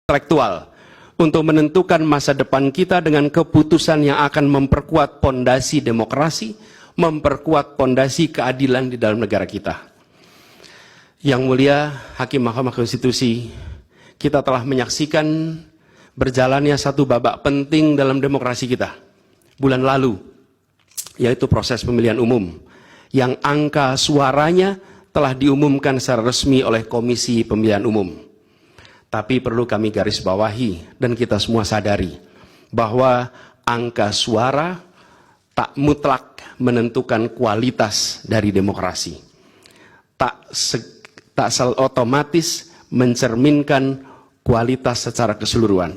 intelektual untuk menentukan masa depan kita dengan keputusan yang akan memperkuat pondasi demokrasi, memperkuat pondasi keadilan di dalam negara kita. Yang mulia Hakim Mahkamah Konstitusi, kita telah menyaksikan berjalannya satu babak penting dalam demokrasi kita bulan lalu, yaitu proses pemilihan umum yang angka suaranya telah diumumkan secara resmi oleh Komisi Pemilihan Umum. Tapi perlu kami garis bawahi dan kita semua sadari bahwa angka suara tak mutlak menentukan kualitas dari demokrasi. Tak otomatis mencerminkan kualitas secara keseluruhan.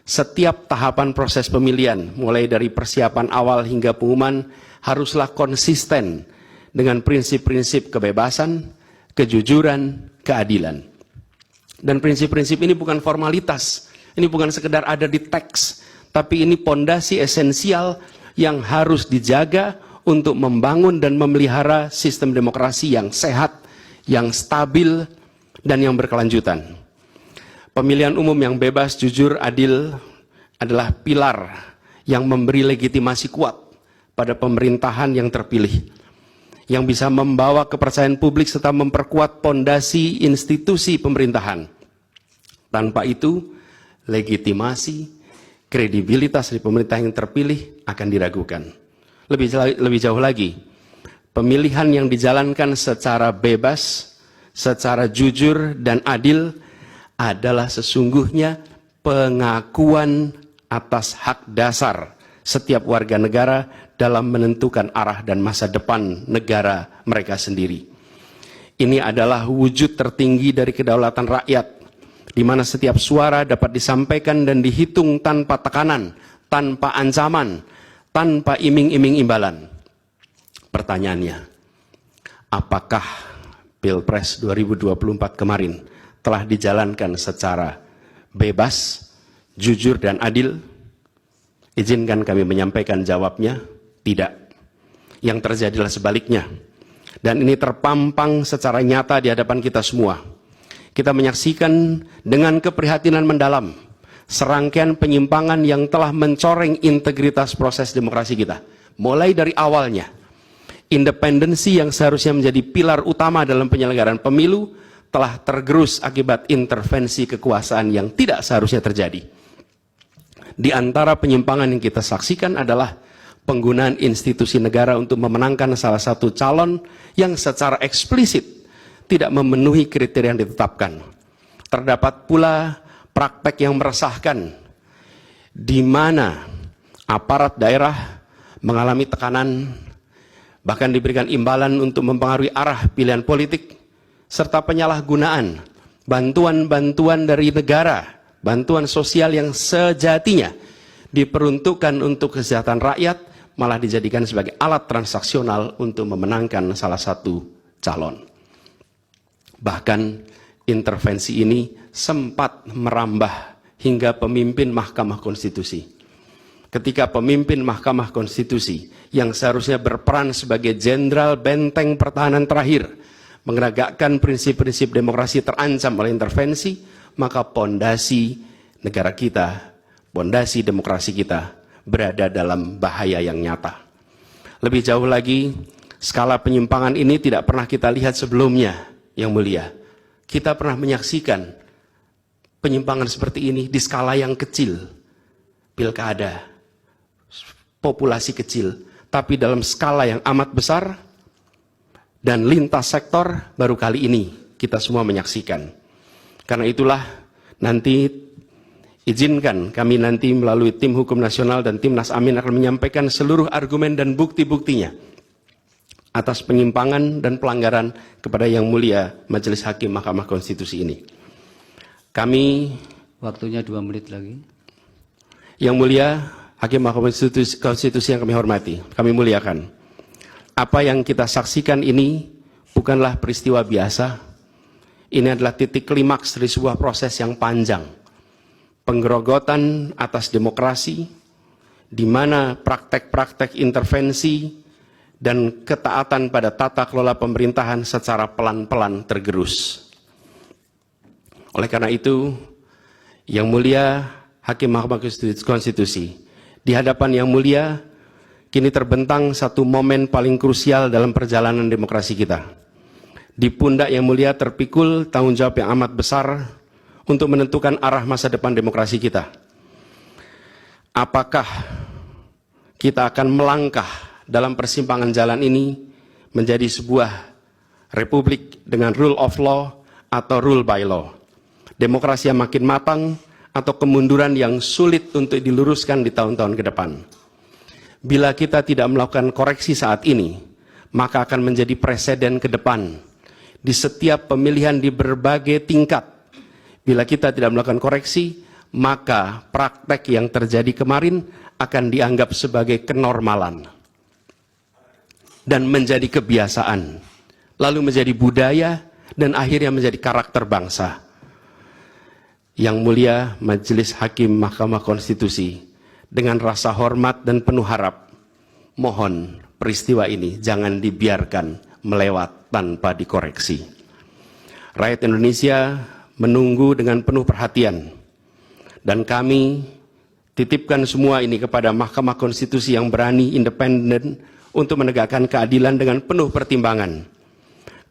Setiap tahapan proses pemilihan, mulai dari persiapan awal hingga pengumuman, haruslah konsisten dengan prinsip-prinsip kebebasan, kejujuran, keadilan. Dan prinsip-prinsip ini bukan formalitas, ini bukan sekedar ada di teks, tapi ini pondasi esensial yang harus dijaga untuk membangun dan memelihara sistem demokrasi yang sehat, yang stabil, dan yang berkelanjutan. Pemilihan umum yang bebas, jujur, adil adalah pilar yang memberi legitimasi kuat pada pemerintahan yang terpilih, yang bisa membawa kepercayaan publik serta memperkuat pondasi institusi pemerintahan. Tanpa itu, legitimasi, kredibilitas dari pemerintah yang terpilih akan diragukan. Lebih jauh lagi, pemilihan yang dijalankan secara bebas, secara jujur dan adil adalah sesungguhnya pengakuan atas hak dasar setiap warga negara dalam menentukan arah dan masa depan negara mereka sendiri. Ini adalah wujud tertinggi dari kedaulatan rakyat, di mana setiap suara dapat disampaikan dan dihitung tanpa tekanan, tanpa ancaman, tanpa iming-iming imbalan. Pertanyaannya, apakah Pilpres 2024 kemarin telah dijalankan secara bebas, jujur, dan adil? Izinkan kami menyampaikan jawabnya, tidak. Yang terjadilah sebaliknya. Dan ini terpampang secara nyata di hadapan kita semua. Kita menyaksikan dengan keprihatinan mendalam serangkaian penyimpangan yang telah mencoreng integritas proses demokrasi kita. Mulai dari awalnya, independensi yang seharusnya menjadi pilar utama dalam penyelenggaraan pemilu telah tergerus akibat intervensi kekuasaan yang tidak seharusnya terjadi. Di antara penyimpangan yang kita saksikan adalah penggunaan institusi negara untuk memenangkan salah satu calon yang secara eksplisit tidak memenuhi kriteria yang ditetapkan. Terdapat pula praktek yang meresahkan, di mana aparat daerah mengalami tekanan, bahkan diberikan imbalan untuk mempengaruhi arah pilihan politik, serta penyalahgunaan bantuan-bantuan dari negara, bantuan sosial yang sejatinya diperuntukkan untuk kesejahteraan rakyat, malah dijadikan sebagai alat transaksional untuk memenangkan salah satu calon. Bahkan intervensi ini sempat merambah hingga pemimpin Mahkamah Konstitusi. Ketika pemimpin Mahkamah Konstitusi yang seharusnya berperan sebagai jenderal benteng pertahanan terakhir menegakkan prinsip-prinsip demokrasi terancam oleh intervensi, maka pondasi negara kita, pondasi demokrasi kita berada dalam bahaya yang nyata. Lebih jauh lagi, skala penyimpangan ini tidak pernah kita lihat sebelumnya. Yang mulia, kita pernah menyaksikan penyimpangan seperti ini di skala yang kecil, pilkada, populasi kecil, tapi dalam skala yang amat besar dan lintas sektor baru kali ini kita semua menyaksikan. Karena itulah nanti izinkan kami nanti melalui tim hukum nasional dan Timnas Amin akan menyampaikan seluruh argumen dan bukti-buktinya atas penyimpangan dan pelanggaran kepada Yang Mulia Majelis Hakim Mahkamah Konstitusi ini. Kami, waktunya 2 menit lagi. Yang Mulia Hakim Mahkamah Konstitusi yang kami hormati, kami muliakan. Apa yang kita saksikan ini bukanlah peristiwa biasa. Ini adalah titik klimaks dari sebuah proses yang panjang. Penggerogotan atas demokrasi, di mana praktek-praktek intervensi dan ketaatan pada tata kelola pemerintahan secara pelan-pelan tergerus. Oleh karena itu, Yang Mulia Hakim Mahkamah Konstitusi, di hadapan Yang Mulia kini terbentang satu momen paling krusial dalam perjalanan demokrasi kita. Di pundak Yang Mulia terpikul tanggung jawab yang amat besar untuk menentukan arah masa depan demokrasi kita. Apakah kita akan melangkah dalam persimpangan jalan ini menjadi sebuah republik dengan rule of law atau rule by law? Demokrasi yang makin matang atau kemunduran yang sulit untuk diluruskan di tahun-tahun ke depan? Bila kita tidak melakukan koreksi saat ini, maka akan menjadi presiden ke depan di setiap pemilihan di berbagai tingkat. Bila kita tidak melakukan koreksi, maka praktek yang terjadi kemarin akan dianggap sebagai kenormalan dan menjadi kebiasaan, lalu menjadi budaya, dan akhirnya menjadi karakter bangsa. Yang Mulia Majelis Hakim Mahkamah Konstitusi, dengan rasa hormat dan penuh harap, mohon peristiwa ini jangan dibiarkan melewat tanpa dikoreksi. Rakyat Indonesia menunggu dengan penuh perhatian, dan kami titipkan semua ini kepada Mahkamah Konstitusi yang berani, independen, untuk menegakkan keadilan dengan penuh pertimbangan.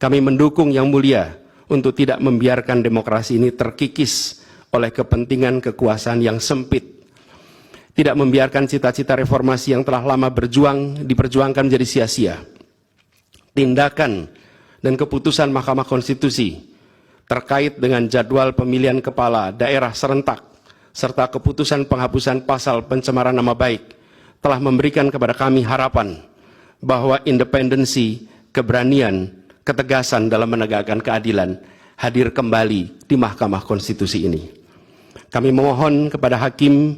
Kami mendukung Yang Mulia untuk tidak membiarkan demokrasi ini terkikis oleh kepentingan kekuasaan yang sempit, tidak membiarkan cita-cita reformasi yang telah lama diperjuangkan menjadi sia-sia. Tindakan dan keputusan Mahkamah Konstitusi terkait dengan jadwal pemilihan kepala daerah serentak serta keputusan penghapusan pasal pencemaran nama baik telah memberikan kepada kami harapan bahwa independensi, keberanian, ketegasan dalam menegakkan keadilan hadir kembali di Mahkamah Konstitusi ini. Kami memohon kepada Hakim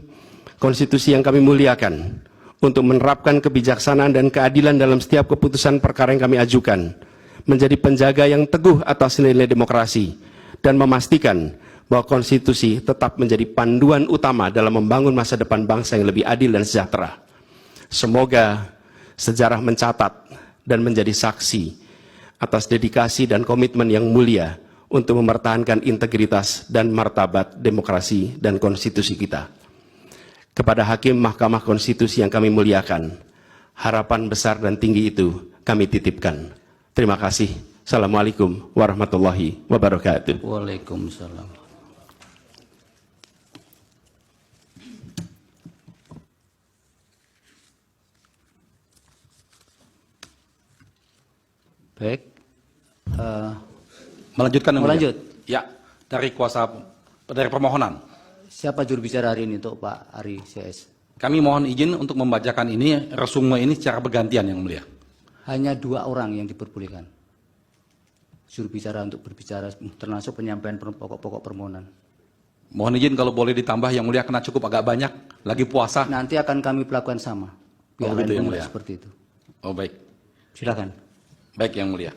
Konstitusi yang kami muliakan untuk menerapkan kebijaksanaan dan keadilan dalam setiap keputusan perkara yang kami ajukan, menjadi penjaga yang teguh atas nilai demokrasi, dan memastikan bahwa konstitusi tetap menjadi panduan utama dalam membangun masa depan bangsa yang lebih adil dan sejahtera. Semoga sejarah mencatat dan menjadi saksi atas dedikasi dan komitmen yang mulia untuk mempertahankan integritas dan martabat demokrasi dan konstitusi kita. Kepada Hakim Mahkamah Konstitusi yang kami muliakan, harapan besar dan tinggi itu kami titipkan. Terima kasih. Assalamualaikum warahmatullahi wabarakatuh. Waalaikumsalam. Baik. Melanjutkan. Mau lanjut? Ya, dari permohonan. Siapa juru bicara hari ini untuk Pak Ari CS? Kami mohon izin untuk membacakan ini, resume ini secara bergantian Yang Mulia. Hanya 2 orang yang diperbolehkan juru bicara untuk berbicara, termasuk penyampaian pokok-pokok permohonan. Mohon izin kalau boleh ditambah Yang Mulia, karena cukup agak banyak, lagi puasa. Nanti akan kami perlakukan sama. Pihak begitu, lain Yang pun Mulia. seperti itu. Oh baik. Silakan. Baik Yang Mulia.